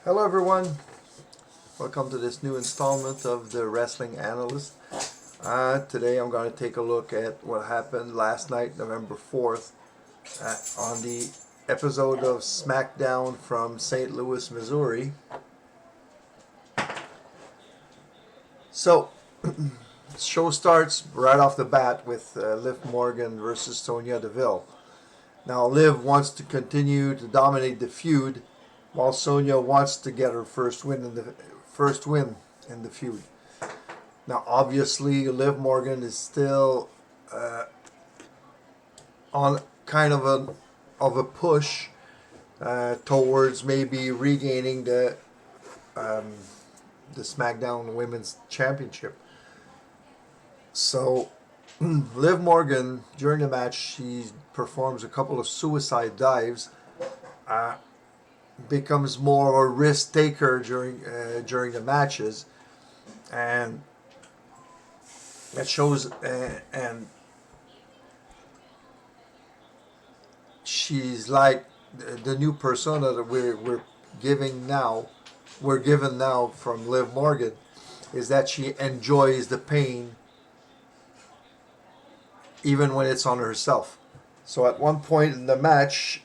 Hello everyone, welcome to this new installment of the Wrestling Analyst. Today I'm going to take a look at what happened last night, November 4th, on the episode of Smackdown from St. Louis, Missouri. So, show starts right off the bat with Liv Morgan versus Sonya Deville. Now Liv wants to continue to dominate the feud, while Sonya wants to get her first win in the feud. Now, obviously, Liv Morgan is still on kind of a push towards maybe regaining the SmackDown Women's Championship. So, Liv Morgan during the match, she performs a couple of suicide dives. Becomes more of a risk taker during the matches, and that shows. And she's like the new persona that we're giving now. We're given now from Liv Morgan, is that she enjoys the pain even when it's on herself. So at one point in the match,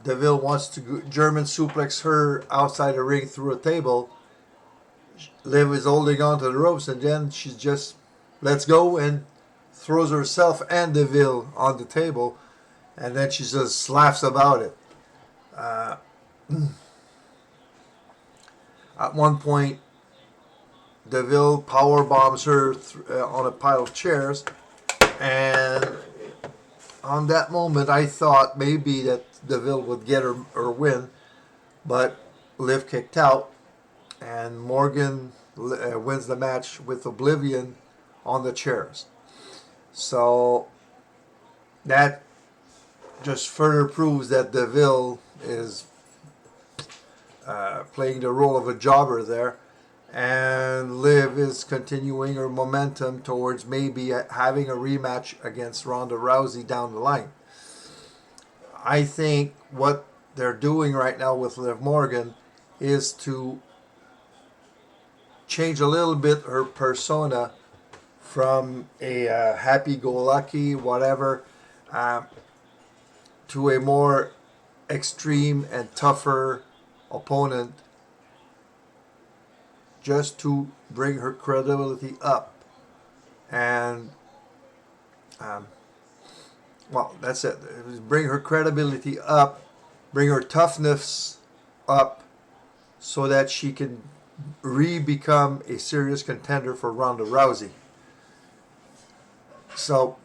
Deville wants to German suplex her outside the ring through a table. Liv is holding on to the ropes, and then she just lets go and throws herself and Deville on the table, and then she just laughs about it. At one point, Deville power bombs her on a pile of chairs, and on that moment, I thought maybe that Deville would get her win, but Liv kicked out, and Morgan wins the match with Oblivion on the chairs. So that just further proves that Deville is playing the role of a jobber there, and Liv is continuing her momentum towards maybe having a rematch against Ronda Rousey down the line. I think what they're doing right now with Liv Morgan is to change a little bit her persona from a happy-go-lucky whatever to a more extreme and tougher opponent, just to bring her credibility up. And well, that's it. Bring her credibility up, bring her toughness up, so that she can become a serious contender for Ronda Rousey. So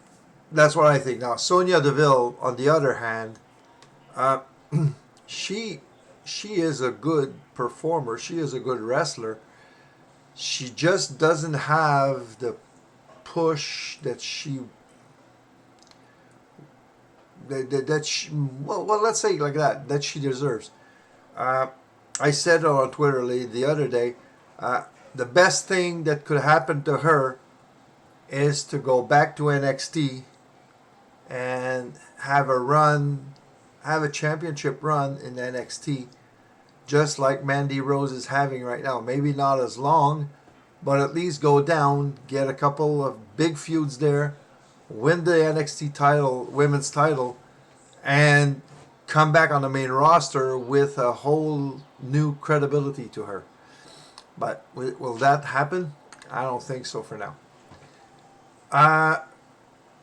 that's what I think. Now, Sonya Deville, on the other hand, she is a good performer. She is a good wrestler. She just doesn't have the push that she well, let's say it like that she deserves. I said it on Twitter the other day. The best thing that could happen to her is to go back to NXT and have a championship run in NXT, just like Mandy Rose is having right now. Maybe not as long, but at least go down, get a couple of big feuds there, win the NXT title, women's title, and come back on the main roster with a whole new credibility to her. But will that happen? I don't think so for now.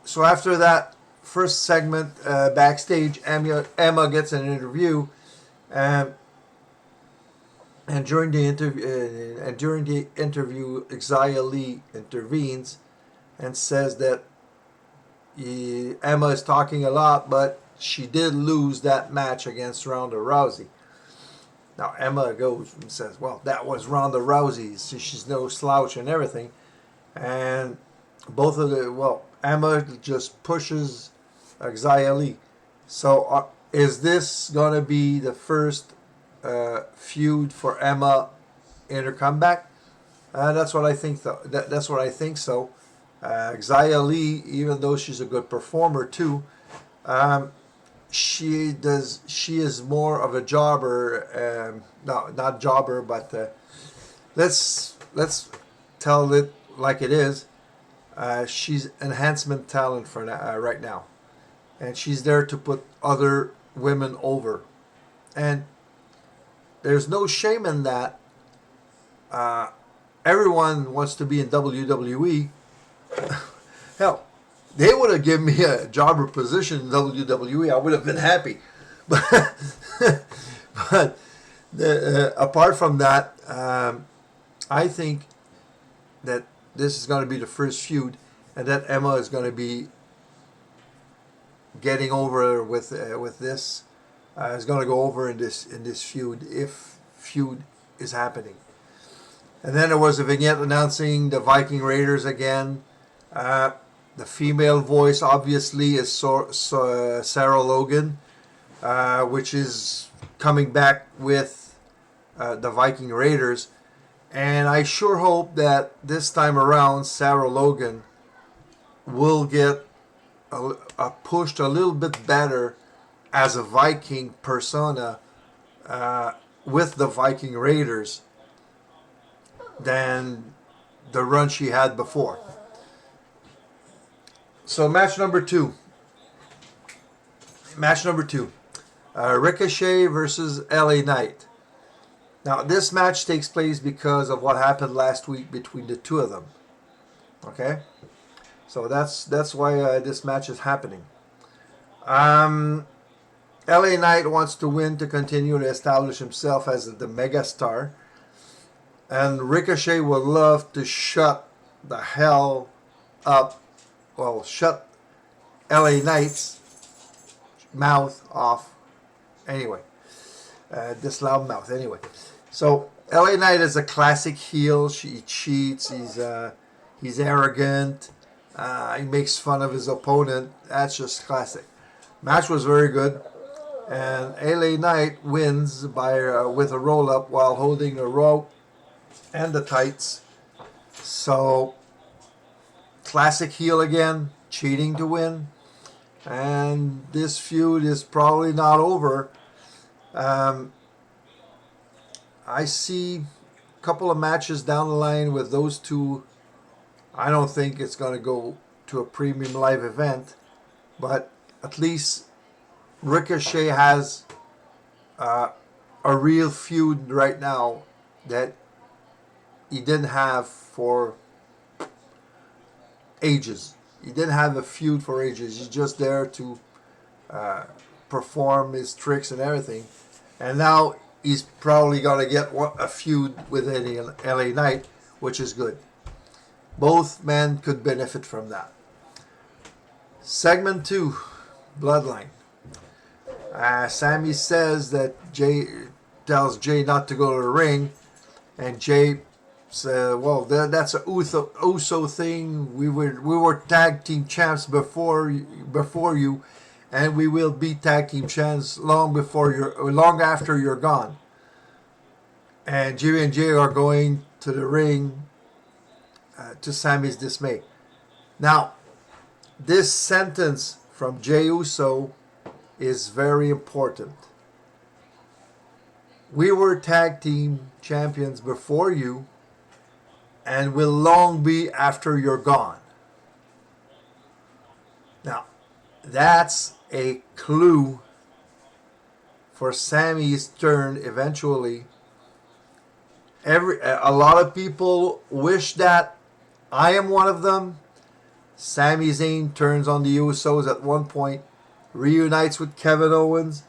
So after that first segment, backstage, Emma gets an interview, and during the interview, Xia Li intervenes and says that Emma is talking a lot, but she did lose that match against Ronda Rousey. Now Emma goes and says, "Well, that was Ronda Rousey. She's no slouch and everything." And Emma just pushes Xia Li. So is this gonna be the first feud for Emma in her comeback? That's what I think. That's what I think. So Xia Li, even though she's a good performer too, She is more of a jobber. No, not jobber, but let's tell it like it is. She's enhancement talent for right now, and she's there to put other women over, and there's no shame in that. Everyone wants to be in WWE. Hell, they would have given me a jobber position in WWE. I would have been happy, but but apart from that, I think that this is going to be the first feud, and that Emma is going to be getting over with this. Is going to go over in this feud if feud is happening. And then there was a vignette announcing the Viking Raiders again. The female voice obviously is Sarah Logan, which is coming back with the Viking Raiders. And I sure hope that this time around Sarah Logan will get pushed a little bit better as a Viking persona with the Viking Raiders than the run she had before. So match number two. Ricochet versus LA Knight. Now this match takes place because of what happened last week between the two of them. Okay? So that's why this match is happening. LA Knight wants to win to continue to establish himself as the megastar. And Ricochet would love to shut the hell up. Well, shut LA Knight's mouth off. Anyway. This loud mouth. Anyway. So, LA Knight is a classic heel. He cheats. He's arrogant. He makes fun of his opponent. That's just classic. Match was very good. And LA Knight wins by with a roll-up while holding the rope and the tights. So, classic heel again, cheating to win. And this feud is probably not over. I see a couple of matches down the line with those two. I don't think it's going to go to a premium live event. But at least Ricochet has a real feud right now that he didn't have for ages. He didn't have a feud for ages. He's just there to perform his tricks and everything. And now he's probably going to get a feud with LA Knight, which is good. Both men could benefit from that. Segment 2, Bloodline. Sammy says that Jay tells Jay not to go to the ring, and Jay says, "Well, that's a Uso thing. We were tag team champs before you, and we will be tag team champs long after you're gone." And Jimmy and Jay are going to the ring to Sammy's dismay. Now, this sentence from Jey Uso is very important. We were tag team champions before you and will long be after you're gone. Now, that's a clue for Sammy's turn eventually. A lot of people wish that. I am one of them. Sami Zayn turns on the Usos at one point, reunites with Kevin Owens,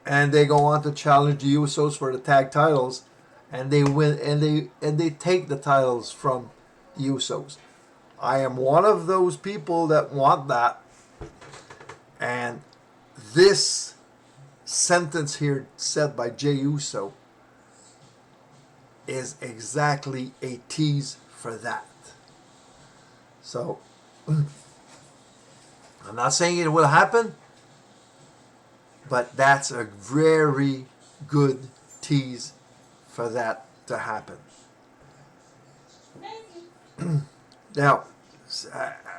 and they go on to challenge the Usos for the tag titles, and they win, and they take the titles from the Usos. I am one of those people that want that, and this sentence here said by Jey Uso is exactly a tease for that. So, I'm not saying it will happen, but that's a very good tease for that to happen. Now,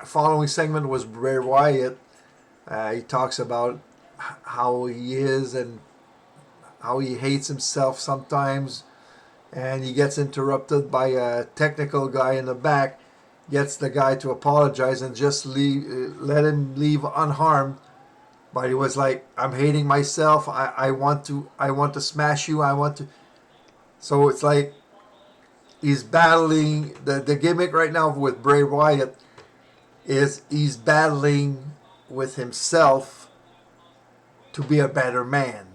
following segment was Bray Wyatt. He talks about how he is and how he hates himself sometimes, and he gets interrupted by a technical guy in the back, gets the guy to apologize and just let him leave unharmed. But he was like, "I'm hating myself. I want to smash you. I want to." So it's like he's battling the gimmick right now with Bray Wyatt is he's battling with himself to be a better man.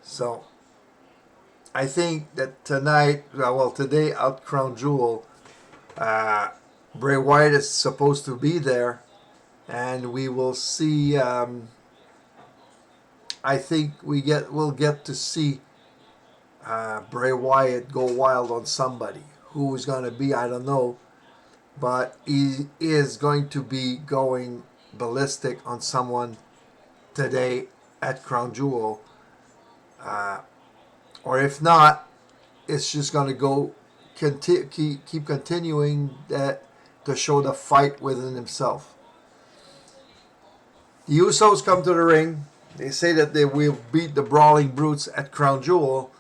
So I think that tonight, well, today at Crown Jewel, Bray Wyatt is supposed to be there, and we will see. I think we'll get to see Bray Wyatt go wild on somebody. Who is going to be, I don't know, but he is going to be going ballistic on someone today at Crown Jewel. Or if not, it's just going to go keep continuing that to show the fight within himself. The Usos come to the ring. They say that they will beat the Brawling Brutes at Crown Jewel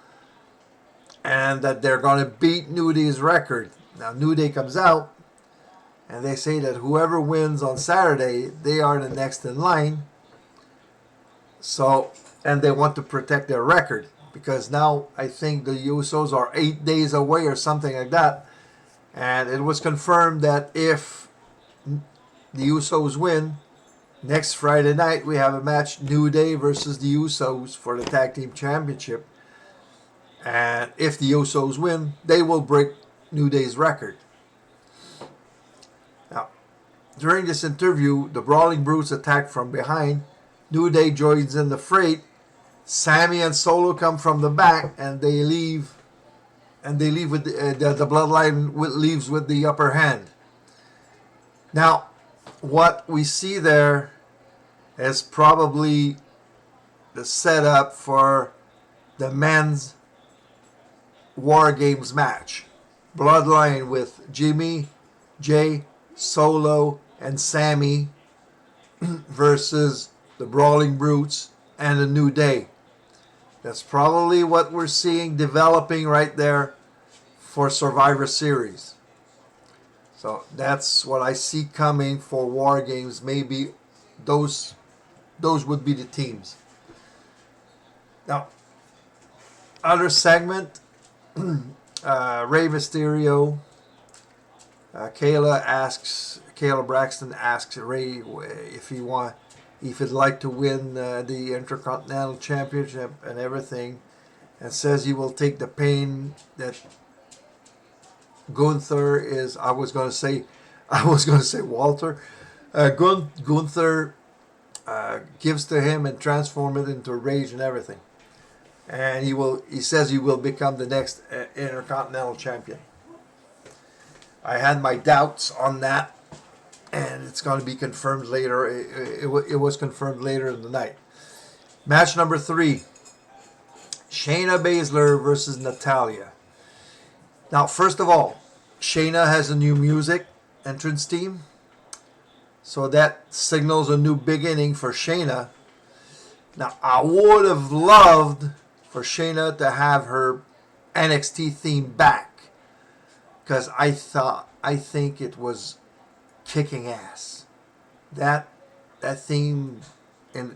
and that they're going to beat New Day's record. Now, New Day comes out and they say that whoever wins on Saturday, they are the next in line. So, and they want to protect their record because now I think the Usos are 8 days away or something like that. And it was confirmed that if the Usos win, next Friday night we have a match, New Day versus the Usos for the Tag Team Championship. And if the Usos win, they will break New Day's record. Now, during this interview, the Brawling Brutes attack from behind. New Day joins in the fray. Sammy and Solo come from the back, and they leave. And they leave with the Bloodline leaves with the upper hand. Now, what we see there is probably the setup for the men's War Games match. Bloodline with Jimmy, Jay, Solo, and Sammy versus the Brawling Brutes and the New Day. That's probably what we're seeing developing right there for Survivor Series. So that's what I see coming for War Games. Maybe those would be the teams. Now, other segment, Rey Mysterio. Kayla Braxton asks Rey if he'd like to win the Intercontinental Championship and everything, and says he will take the pain that Gunther is. I was going to say Walter. Gunther gives to him and transform it into rage and everything. And he says he will become the next Intercontinental Champion. I had my doubts on that, and it's going to be confirmed later. It was confirmed later in the night. Match number 3. Shayna Baszler versus Natalya. Now, first of all, Shayna has a new music entrance team. So that signals a new beginning for Shayna. Now, I would have loved for Shayna to have her NXT theme back. Because I think it was kicking ass. That theme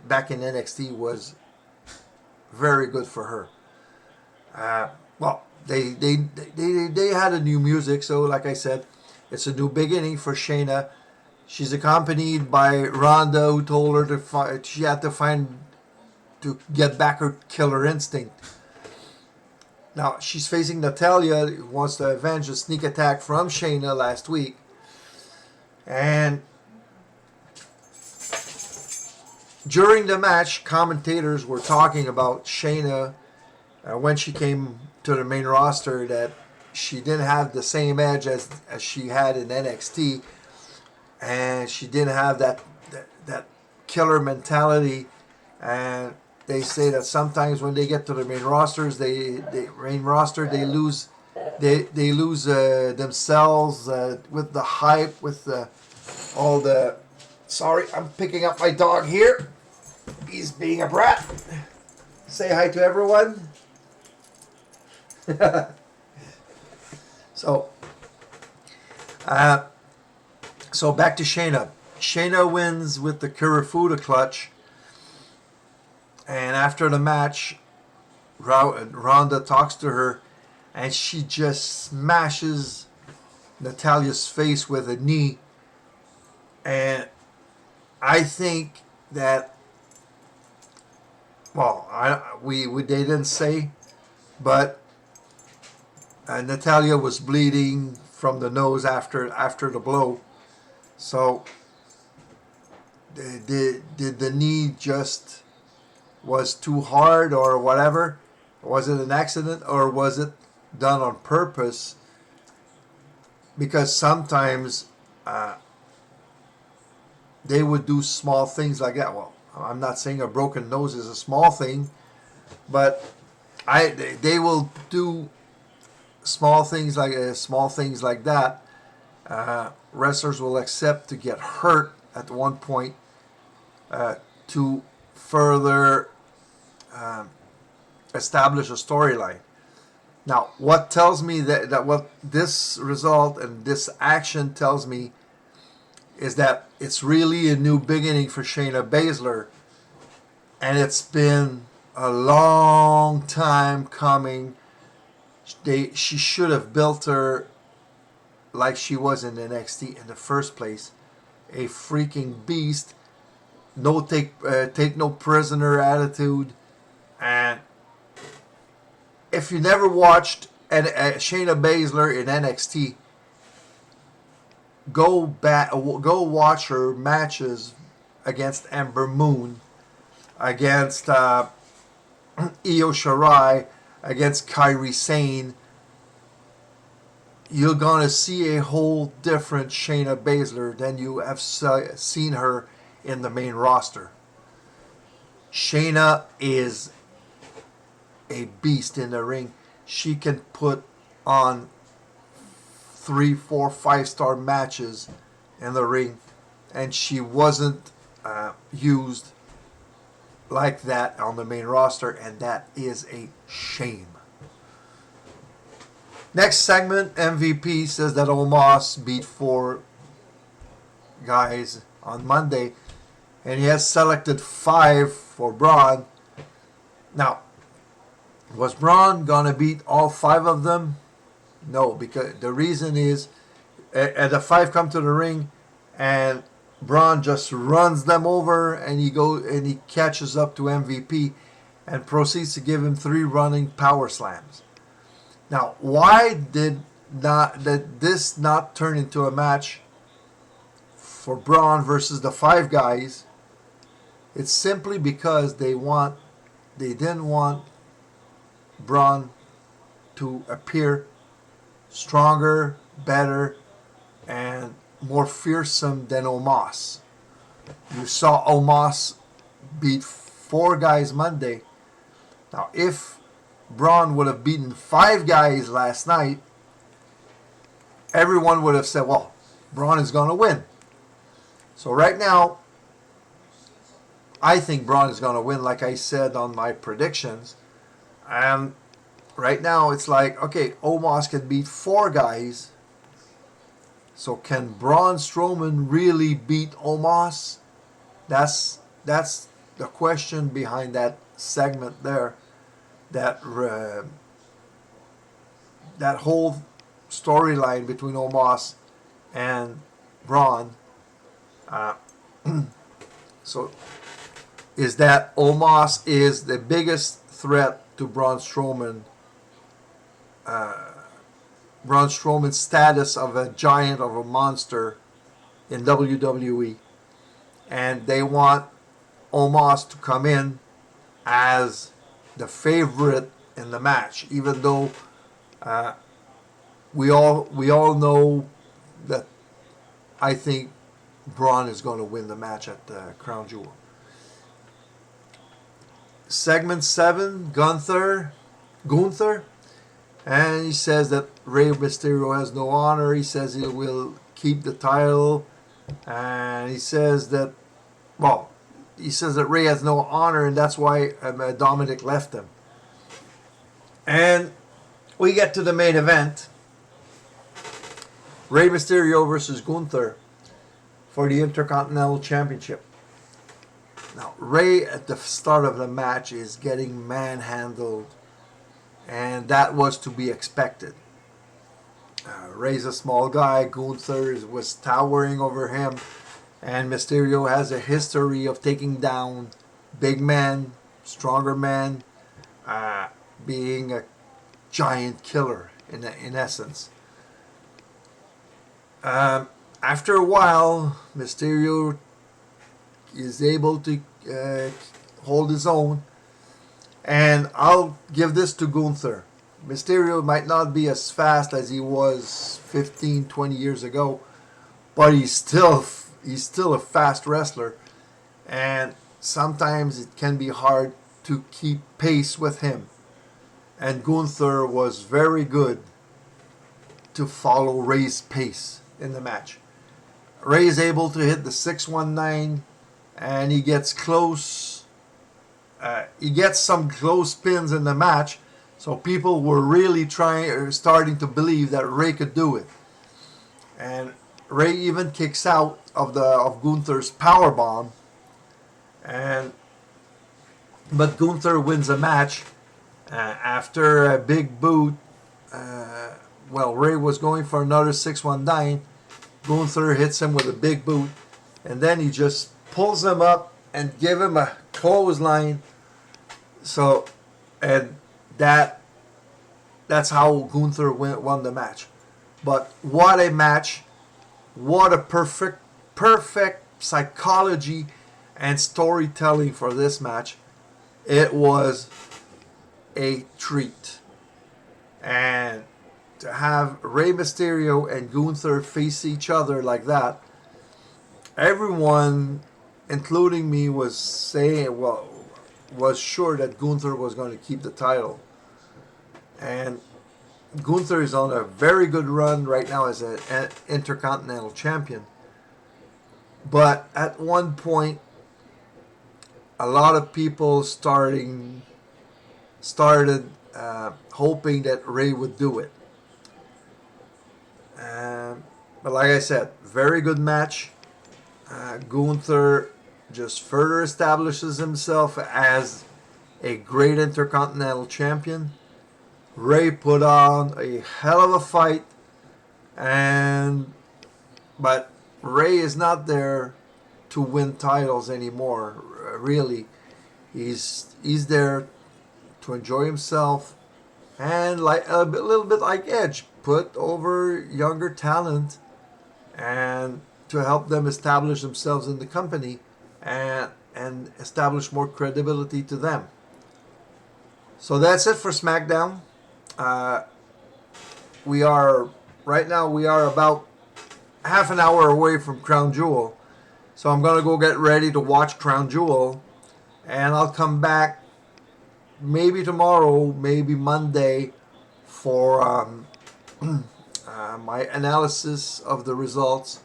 back in NXT was very good for her. Well, they had a new music, so like I said, it's a new beginning for Shayna. She's accompanied by Ronda, who told her she had to get back her killer instinct. Now, she's facing Natalya, who wants to avenge a sneak attack from Shayna last week. And during the match, commentators were talking about Shayna when she came to the main roster, that she didn't have the same edge as she had in NXT. And she didn't have that killer mentality. And they say that sometimes when they get to the main rosters, they lose themselves with the hype, with all the Sorry, I'm picking up my dog here. He's being a brat. Say hi to everyone. So, uh, so back to Shayna. Shayna wins with the Kirifuda clutch, and after the match, Ronda talks to her, and she just smashes Natalia's face with a knee. And I think that, well, we they didn't say, but Natalia was bleeding from the nose after the blow. So did the knee just was too hard or whatever? Was it an accident or was it done on purpose? Because sometimes they would do small things like that. Well, I'm not saying a broken nose is a small thing, but they will do small things like that. Wrestlers will accept to get hurt at one point to further establish a storyline. Now, what tells me that what this result and this action tells me is that it's really a new beginning for Shayna Baszler, and it's been a long time coming. She should have built her like she was in NXT in the first place, a freaking beast, no take no prisoner attitude. And if you never watched Shayna Baszler in NXT, go watch her matches against Ember Moon, against Io Shirai, against Kairi Sane. You're gonna see a whole different Shayna Baszler than you have seen her in the main roster. Shayna is a beast in the ring. She can put on 3, 4, 5-star matches in the ring, and she wasn't used like that on the main roster, and that is a shame. Next segment, MVP says that Omos beat 4 guys on Monday, and he has selected 5 for Braun. Now, was Braun gonna beat all 5 of them? No, because the reason is, the 5 come to the ring, and Braun just runs them over, and he catches up to MVP, and proceeds to give him 3 running power slams. Now, why did this not turn into a match for Braun versus the 5 guys? It's simply because they didn't want Braun to appear stronger, better, and more fearsome than Omos. You saw Omos beat 4 guys Monday. Now, if Braun would have beaten 5 guys last night, everyone would have said, well, Braun is going to win. So right now, I think Braun is going to win, like I said on my predictions. And right now, it's like, okay, Omos can beat 4 guys. So can Braun Strowman really beat Omos? That's the question behind that segment there. That whole storyline between Omos and Braun. So is that Omos is the biggest threat to Braun Strowman. Braun Strowman's status of a giant, of a monster in WWE, and they want Omos to come in as the favorite in the match, even though we all know that I think Braun is going to win the match at Crown Jewel. Segment 7, Gunther, and he says that Rey Mysterio has no honor. He says he will keep the title and he says that, well, he says that Rey has no honor, and that's why Dominic left him. And we get to the main event. Rey Mysterio versus Gunther for the Intercontinental Championship. Now, Rey at the start of the match is getting manhandled, and that was to be expected. Rey's a small guy. Gunther was towering over him, and Mysterio has a history of taking down big men, stronger men, being a giant killer in essence. After a while, Mysterio is able to hold his own, and I'll give this to Gunther. Mysterio might not be as fast as he was 15, 20 years ago, but he's still a fast wrestler, and sometimes it can be hard to keep pace with him. And Gunther was very good to follow Rey's pace in the match. Rey is able to hit the 619, and he gets close. He gets some close pins in the match, so people were really starting to believe that Rey could do it. And Rey even kicks out of Gunther's power bomb, but Gunther wins a match after a big boot. Rey was going for another 619. Gunther hits him with a big boot, and then he just pulls him up and give him a clothesline. So, and that's how Gunther won the match. But what a match! What a perfect psychology and storytelling for this match. It was a treat. And to have Rey Mysterio and Gunther face each other like that, everyone, including me, was sure that Gunther was going to keep the title. And Gunther is on a very good run right now as an Intercontinental Champion. But at one point, a lot of people started hoping that Rey would do it. But like I said, very good match. Gunther just further establishes himself as a great Intercontinental Champion. Rey put on a hell of a fight, but Rey is not there to win titles anymore. Really, he's there to enjoy himself, and like a little bit like Edge, put over younger talent, and to help them establish themselves in the company, and establish more credibility to them. So that's it for SmackDown. We are about half an hour away from Crown Jewel, so I'm gonna go get ready to watch Crown Jewel, and I'll come back maybe tomorrow, maybe Monday, for my analysis of the results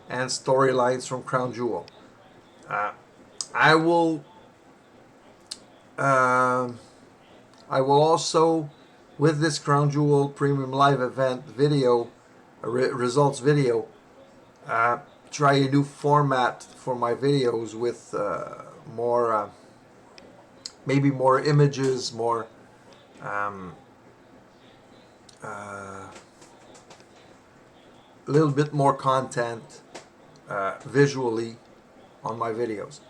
and storylines from Crown Jewel. I will also, with this Crown Jewel Premium Live event video, results video, try a new format for my videos with maybe more images, more a little bit more content visually on my videos.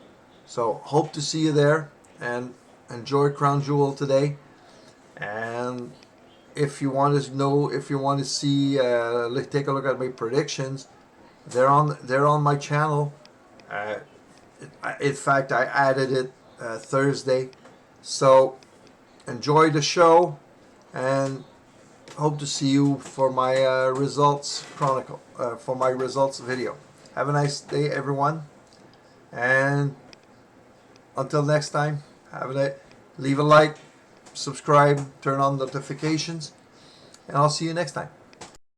So hope to see you there, and enjoy Crown Jewel today. And if you want to see, take a look at my predictions, they're on my channel. In fact, I added it Thursday. So enjoy the show, and hope to see you for my results for my results video. Have a nice day, everyone, and until next time, leave a like, subscribe, turn on notifications, and I'll see you next time.